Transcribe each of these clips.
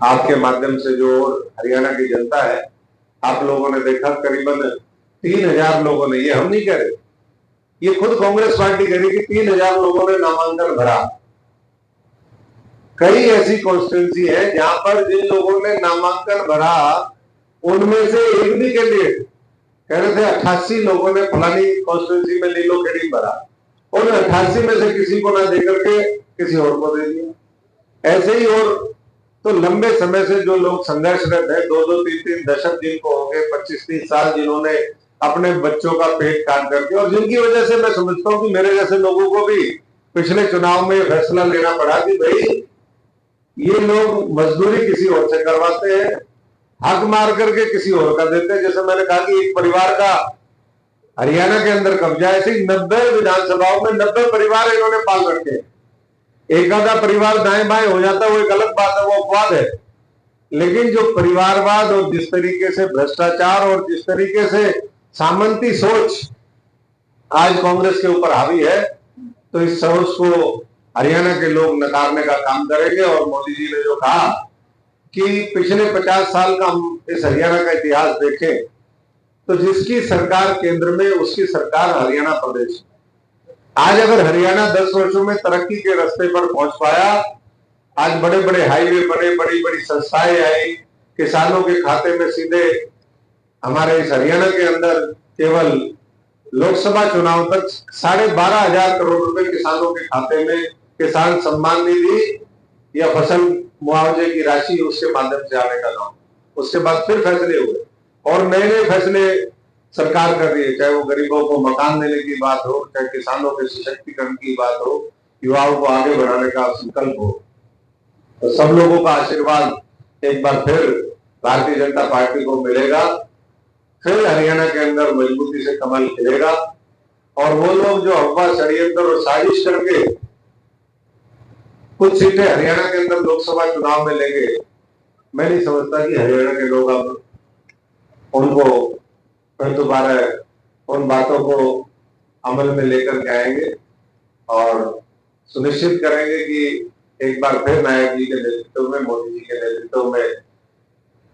आपके माध्यम से जो हरियाणा की जनता है, आप लोगों ने देखा करीबन 3,000 लोगों ने, ये हम नहीं कह रहे, ये खुद कांग्रेस पार्टी कह रही कि 3,000 लोगों ने नामांकन भरा। कई ऐसी कॉन्स्टिट्यूंसी है जहां पर जिन लोगों ने नामांकन भरा उनमें से एक भी कैंडिडेट कह रहे थे 88 लोगों ने फलानी कॉन्स्टिट्यूंसी में लीलो कैंडिडेट भरा, उन 88 में से किसी को ना देकर के किसी और को दे दिया। ऐसे ही और तो लंबे समय से जो लोग संघर्षरत है, 2-2, 3-3 दशक जिनको हो गए, 25-30 साल जिन्होंने अपने बच्चों का पेट काट करके, और जिनकी वजह से मैं समझता हूं कि मेरे जैसे लोगों को भी पिछले चुनाव में फैसला लेना पड़ा कि भाई ये लोग मजदूरी किसी और से करवाते हैं, हक मार करके किसी और का देते हैं। जैसे मैंने कहा कि एक परिवार का हरियाणा के अंदर कब्जा है, ऐसे 90 विधानसभाओं में 90 परिवार इन्होंने पाल रखे हैं। एक आधा परिवार दाएं बाएं हो जाता है वो एक अलग बात है, वो अपवाद है, लेकिन जो परिवारवाद और जिस तरीके से भ्रष्टाचार और जिस तरीके से सामंती सोच आज कांग्रेस के ऊपर हावी है, तो इस सोच को हरियाणा के लोग नकारने का काम करेंगे। और मोदी जी ने जो कहा कि पिछले 50 साल का हम इस हरियाणा का इतिहास देखें तो जिसकी सरकार केंद्र में उसकी सरकार हरियाणा प्रदेश। आज अगर हरियाणा 10 वर्षों में तरक्की के रास्ते पर पहुंच पाया, आज बड़े बड़े हाईवे बने, बड़ी बड़ी संस्थाएं आई, किसानों के खाते में सीधे हमारे इस हरियाणा के अंदर केवल लोकसभा चुनाव तक 12,500 करोड़ रुपए किसानों के खाते में किसान सम्मान निधि या फसल मुआवजे की राशि उसके माध्यम से आने का काम। उसके बाद फिर फैसले हुए और नए नए फैसले सरकार कर रही है, चाहे वो गरीबों को मकान देने की बात हो, चाहे किसानों के सशक्तिकरण की बात हो, युवाओं को आगे बढ़ाने का संकल्प हो। तो सब लोगों का आशीर्वाद एक बार फिर भारतीय जनता पार्टी को मिलेगा, फिर हरियाणा के अंदर मजबूती से कमल खिलेगा। और वो लोग जो अफवाह, षड्यंत्र और साजिश करके कुछ सीटें हरियाणा के अंदर लोकसभा चुनाव में लेंगे, मैं नहीं समझता कि हरियाणा के लोग अब उनको फिर दोबारा उन बातों को अमल में लेकर के आएंगे और सुनिश्चित करेंगे कि एक बार फिर नायक जी के नेतृत्व में, मोदी जी के नेतृत्व में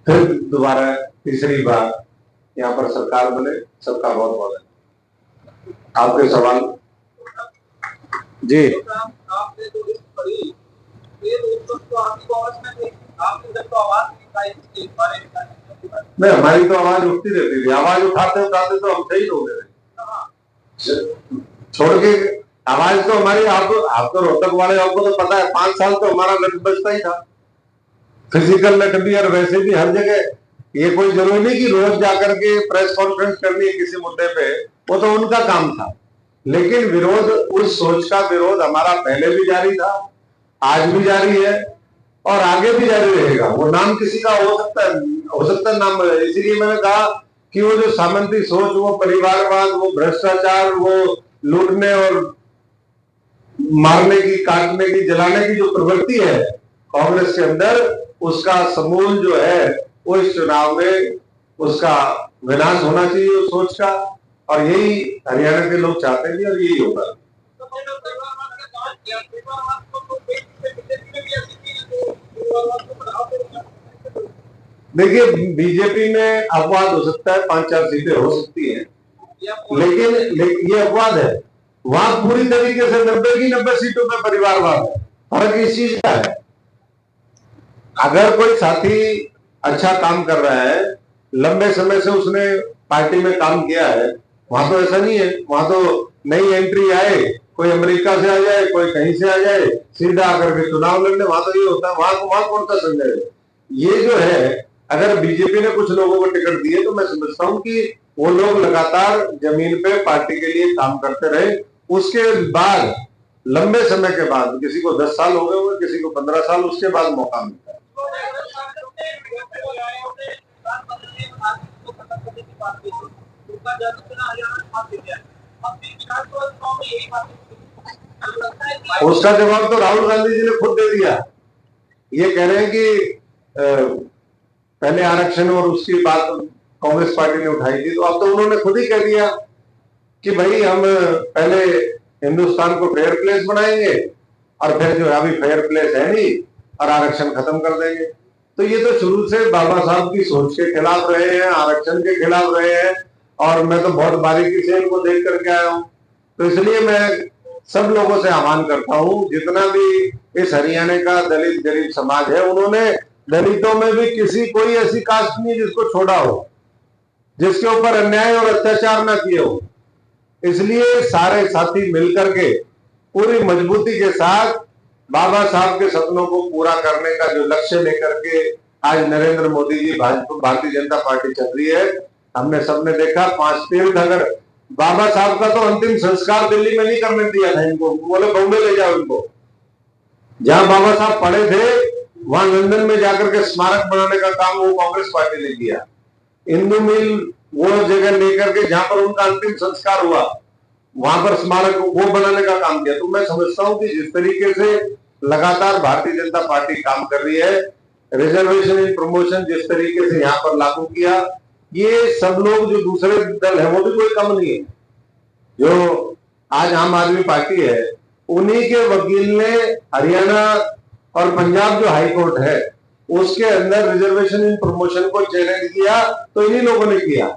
फिर दोबारा तीसरी बार यहाँ पर सरकार बने। सबका बहुत बहुत आपके सवाल जी। नहीं, हमारी तो आवाज उठती रहती थी, आवाज उठाते उठाते तो हम शहीद हो गए छोड़ के। आवाज तो हमारी, आप तो रोहतक वाले, आपको तो पता है 5 साल तो हमारा लट बजता ही था, फिजिकल लट भी और वैसे भी हर जगह। ये कोई जरूरी नहीं कि रोज जाकर के प्रेस कॉन्फ्रेंस करनी है किसी मुद्दे पे, वो तो उनका काम था, लेकिन विरोध, उस सोच का विरोध हमारा पहले भी जारी था, आज भी जारी है और आगे भी जारी रहेगा। वो नाम किसी का हो सकता है नाम, इसीलिए मैंने कहा कि वो जो सामंती सोच, वो परिवारवाद, वो भ्रष्टाचार, वो लूटने और मारने की, काटने की, जलाने की जो प्रवृत्ति है कांग्रेस के अंदर, उसका समूल जो है वो इस चुनाव में उसका विनाश होना चाहिए उस सोच का, और यही हरियाणा के लोग चाहते हैं और यही होगा। देखिए, बीजेपी में अपवाद हो सकता है, 5-4 सीटें हो सकती हैं, लेकिन ये अपवाद है, वहां पूरी तरीके से 90 की 90 सीटों में परिवारवाद है। फर्क इस चीज का है, अगर कोई साथी अच्छा काम कर रहा है, लंबे समय से उसने पार्टी में काम किया है, वहां तो ऐसा नहीं है, वहां तो नई एंट्री आए, कोई अमेरिका से आ जाए, कोई कहीं से आ जाए, सीधा आकर के चुनाव लड़ने, वहां तो ये होता है। वहां कौन सा संजय है? ये जो है, अगर बीजेपी ने कुछ लोगों को टिकट दिए तो मैं समझता हूँ कि वो लोग लगातार जमीन पे पार्टी के लिए काम करते रहे, उसके बाद लंबे समय के बाद, किसी को 10 साल हो गए होंगे, किसी को 15 साल, उसके बाद मौका मिलता है। उसका जवाब तो राहुल गांधी जी ने खुद दे दिया। ये कह रहे हैं कि पहले आरक्षण और उसकी बात कांग्रेस पार्टी ने उठाई थी, तो अब तो उन्होंने खुद ही कह दिया कि भाई हम पहले हिंदुस्तान को फेयर प्लेस बनाएंगे और फिर जो है अभी फेयर प्लेस है नहीं और आरक्षण खत्म कर देंगे। तो ये तो शुरू से बाबा साहब की सोच के खिलाफ रहे हैं, आरक्षण के खिलाफ रहे हैं, और मैं तो बहुत बारीकी से इनको देख करके आया हूँ। तो इसलिए मैं सब लोगों से आह्वान करता हूँ, जितना भी इस हरियाणा का दलित गरीब समाज है, उन्होंने दलितों में भी कोई ऐसी कास्ट नहीं जिसको छोड़ा हो, जिसके ऊपर अन्याय और अत्याचार ना किए हो। इसलिए सारे साथी मिलकर के पूरी मजबूती के साथ बाबा साहब के सपनों को पूरा करने का जो लक्ष्य लेकर के आज नरेंद्र मोदी जी भारतीय जनता पार्टी चल रही है। हमने सबने देखा 5 तीर्थ, अगर बाबा साहब का तो अंतिम संस्कार दिल्ली में नहीं करने दिया था इनको, बोले बॉम्बे ले जाओ इनको। जहां बाबा साहब पढ़े थे वहां लंदन में जाकर के स्मारक बनाने का काम वो कांग्रेस पार्टी ने किया। इंदू मिल वो जगह लेकर के जहां पर उनका अंतिम संस्कार हुआ, वहां पर स्मारक वो बनाने का काम किया। तो मैं समझता हूं कि जिस तरीके से लगातार भारतीय जनता पार्टी काम कर रही है, रिजर्वेशन इन प्रमोशन जिस तरीके से यहाँ पर लागू किया, ये सब लोग जो दूसरे दल है वो भी कोई कम नहीं है। जो आज आम आदमी पार्टी है, उन्हीं के वकील ने हरियाणा और पंजाब जो हाई कोर्ट है उसके अंदर रिजर्वेशन इन प्रमोशन को चैलेंज किया, तो इन्हीं लोगों ने किया।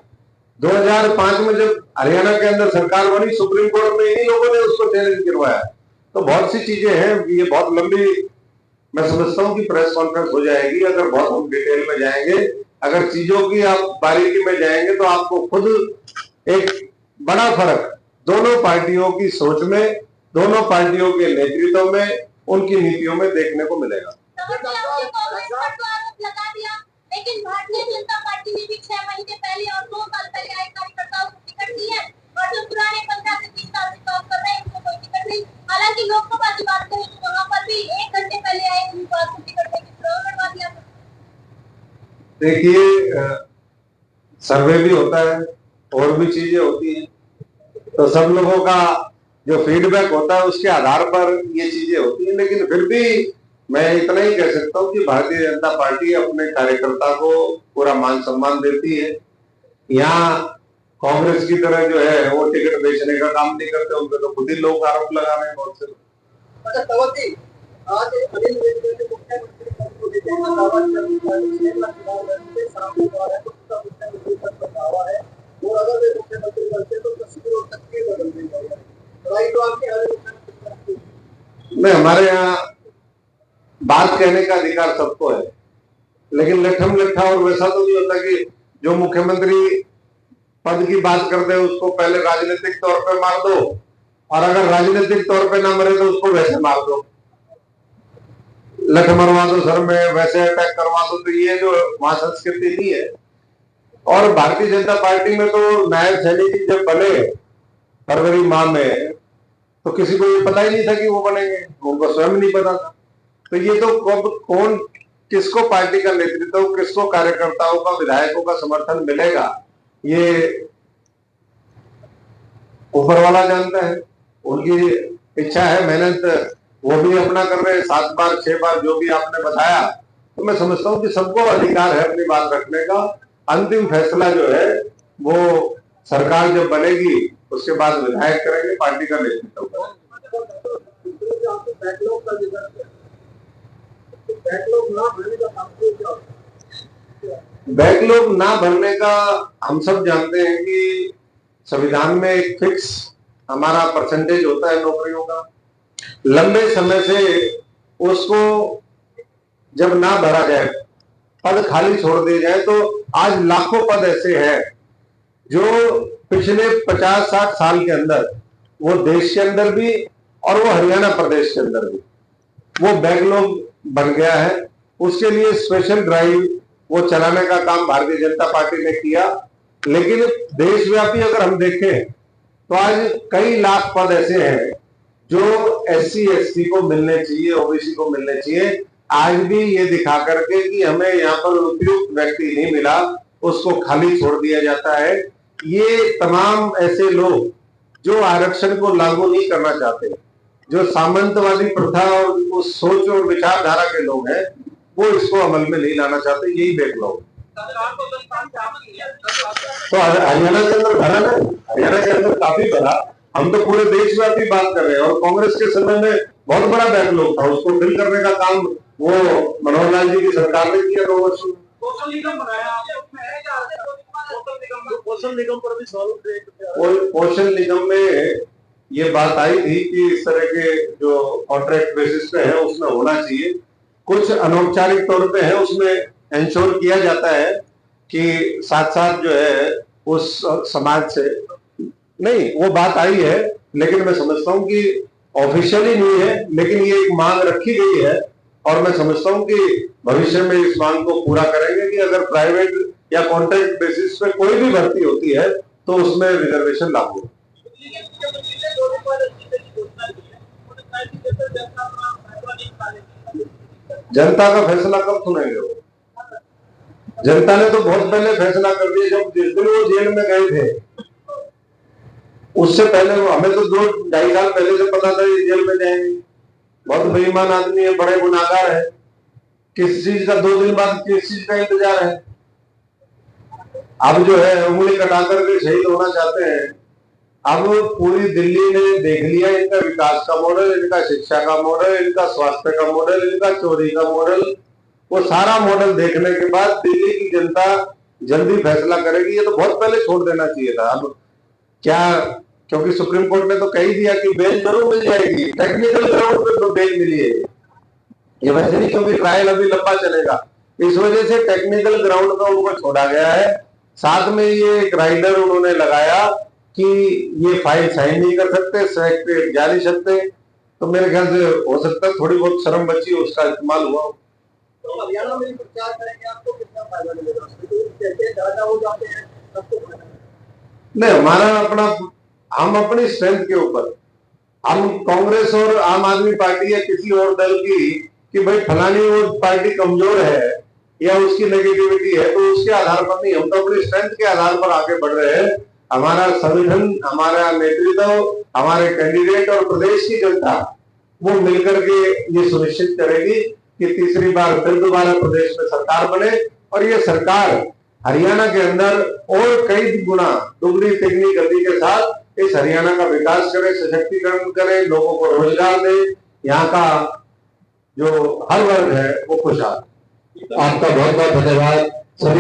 2005 में जब हरियाणा के अंदर सरकार बनी, सुप्रीम कोर्ट में इन्हीं लोगों ने उसको चैलेंज करवाया। तो बहुत सी चीजें हैं, ये बहुत लंबी मैं समझता हूँ कि प्रेस कॉन्फ्रेंस हो जाएगी अगर बहुत हम डिटेल में जाएंगे। अगर चीजों की आप बारीकी में जाएंगे तो आपको खुद एक बड़ा फर्क दोनों पार्टियों की सोच में, दोनों पार्टियों के नेतृत्व में, उनकी नीतियों में देखने को मिलेगा। लेकिन भारतीय जनता पार्टी ने भी 6 महीने पहले और 2 साल पहले आए कार्यकर्ताओं को टिकट दी है, और जो पुराने 15 से 30 साल से काम कर रहे हैं उनको कोई टिकट नहीं। हालांकि लोकसभा की बात करें तो वहां पर भी 1 घंटे पहले आए उनको आपको टिकट देने की प्रॉब्लम करवा दिया। देखिए, सर्वे भी होता है और भी चीजें होती हैं, तो सब लोगों का जो फीडबैक होता है उसके आधार पर ये चीजें होती हैं। लेकिन फिर भी मैं इतना ही कह सकता हूँ कि भारतीय जनता पार्टी अपने कार्यकर्ता को पूरा मान सम्मान देती है। यहाँ कांग्रेस की तरह जो है वो टिकट बेचने का काम नहीं करते, उनके तो खुद ही लोग आरोप लगा रहे हैं बहुत से। नहीं, हमारे यहाँ बात कहने का अधिकार सबको है, लेकिन लठम लट्ठा और वैसा तो नहीं होता कि जो मुख्यमंत्री पद की बात करते हैं उसको पहले राजनीतिक तौर पे मार दो, और अगर राजनीतिक तौर पे ना मरे तो उसको वैसे मार दो, लठ मरवा दो सर में, वैसे अटैक करवा दो। तो ये जो वहां संस्कृति नहीं है। और भारतीय जनता पार्टी में तो नायब सैनिक जब बने फरवरी माह में, तो किसी को ये पता ही नहीं था कि वो बनेंगे, उनको स्वयं नहीं पता था। तो ये तो कौन किसको पार्टी का नेतृत्व, किसको कार्यकर्ताओं का, विधायकों का समर्थन मिलेगा, ये ऊपर वाला जानता है। उनकी इच्छा है, मेहनत वो भी अपना कर रहे हैं, 7 बार 6 बार जो भी आपने बताया। तो मैं समझता हूँ कि सबको अधिकार है अपनी बात रखने का। अंतिम फैसला जो है वो सरकार जब बनेगी उसके बाद विधायक करेंगे, पार्टी का नेतृत्व करेंगे। बैकलॉग ना भरने का हम सब जानते हैं कि संविधान में एक फिक्स हमारा परसेंटेज होता है नौकरियों का। लंबे समय से उसको जब ना भरा जाए, पद खाली छोड़ दिए जाए, तो आज लाखों पद ऐसे हैं जो पिछले 50-60 साल के अंदर वो देश के अंदर भी और वो हरियाणा प्रदेश के अंदर भी वो बैकलॉग बन गया है। उसके लिए स्पेशल ड्राइव वो चलाने का काम भारतीय जनता पार्टी ने किया। लेकिन देशव्यापी अगर हम देखें तो आज कई लाख पद ऐसे हैं जो SC ST को मिलने चाहिए, OBC को मिलने चाहिए। आज भी ये दिखा करके कि हमें यहाँ पर उपयुक्त व्यक्ति नहीं मिला, उसको खाली छोड़ दिया जाता है। ये तमाम ऐसे लोग जो आरक्षण को लागू नहीं करना चाहते, जो सामंतवादी प्रथा और उस सोच और विचारधारा के लोग हैं, वो इसको अमल में नहीं लाना चाहते, यही बैकलॉग। तो हरियाणा के अंदर भरा ना, हरियाणा के अंदर काफी भरा। हम तो पूरे देशव्यापी बात कर रहे हैं, और कांग्रेस के समय में बहुत बड़ा बैकलॉग था, उसको फिल करने का काम वो मनोहर लाल जी की सरकार ने किया 2 वर्षों में। कौशल निगम बनाया आपने, उसमें है क्या? कौशल निगम पर भी सवाल उठ रहे हैं। और कौशल निगम में ये बात आई थी कि इस तरह के जो कॉन्ट्रैक्ट बेसिस पे है उसमें होना चाहिए। कुछ अनौपचारिक तौर पे है, उसमें इंश्योर किया जाता है कि साथ साथ जो है उस समाज से नहीं, वो बात आई है, लेकिन मैं समझता हूँ कि ऑफिशियली नहीं है, लेकिन ये एक मांग रखी गई है और मैं समझता हूँ कि भविष्य में इस मांग को पूरा करेंगे कि अगर प्राइवेट या कॉन्ट्रैक्ट बेसिस पे कोई भी भर्ती होती है तो उसमें रिजर्वेशन लागू हो। जनता का फैसला कब सुनेंगे वो? जनता ने तो बहुत पहले फैसला कर दिया, जब जिस दिन वो जेल में गए थे उससे पहले वो, हमें तो 2-2.5 साल पहले से पता था ये जेल में जाएंगे, बहुत बेईमान आदमी है, बड़े गुनाहगार है। किस चीज का 2 दिन बाद किस चीज का इंतजार है? अब जो है उंगली कटा करके शहीद होना चाहते हैं। अब पूरी दिल्ली ने देख लिया इनका विकास का मॉडल, इनका शिक्षा का मॉडल, इनका स्वास्थ्य का मॉडल, इनका चोरी का मॉडल। वो सारा मॉडल देखने के बाद दिल्ली की जनता जल्दी फैसला करेगी। ये तो बहुत पहले छोड़ देना चाहिए था। अब क्या, क्योंकि सुप्रीम कोर्ट ने तो कह ही दिया कि बेल जरूर मिल जाएगी, टेक्निकल ग्राउंड पे तो बेल मिली है। ये वैसे नहीं, क्योंकि ट्रायल अभी लंबा चलेगा, इस वजह से टेक्निकल ग्राउंड पे उनको छोड़ा गया है। साथ में ये एक राइडर उन्होंने लगाया कि ये फाइल साइन नहीं कर सकते, सेक्रेटरी जा नहीं सकते। तो मेरे ख्याल से हो सकता है थोड़ी बहुत शर्म बची, उसका इस्तेमाल हुआ। तो हरियाणा में प्रचार करेंगे, आपको कितना फायदा मिलेगा? कैसे ज्यादा हो जाते हैं सबको फायदा नहीं, हमारा अपना, हम अपनी स्ट्रेंथ के ऊपर, हम कांग्रेस और आम आदमी पार्टी या किसी और दल की कि भाई फलानी वो पार्टी कमजोर है या उसकी नेगेटिविटी है, तो उसके आधार पर नहीं, हम तो अपनी स्ट्रेंथ के आधार पर आगे बढ़ रहे हैं। हमारा संगठन, हमारा नेतृत्व, हमारे कैंडिडेट और प्रदेश की जनता वो मिलकर के ये सुनिश्चित करेगी कि तीसरी बार फिर दोबारा प्रदेश में सरकार बने और ये सरकार हरियाणा के अंदर और कई गुना दुगनी तिगनी गति के साथ इस हरियाणा का विकास करे, सशक्तिकरण करे, लोगों को रोजगार दे, यहाँ का जो हर वर्ग है वो खुशहाल। आपका बहुत बहुत धन्यवाद।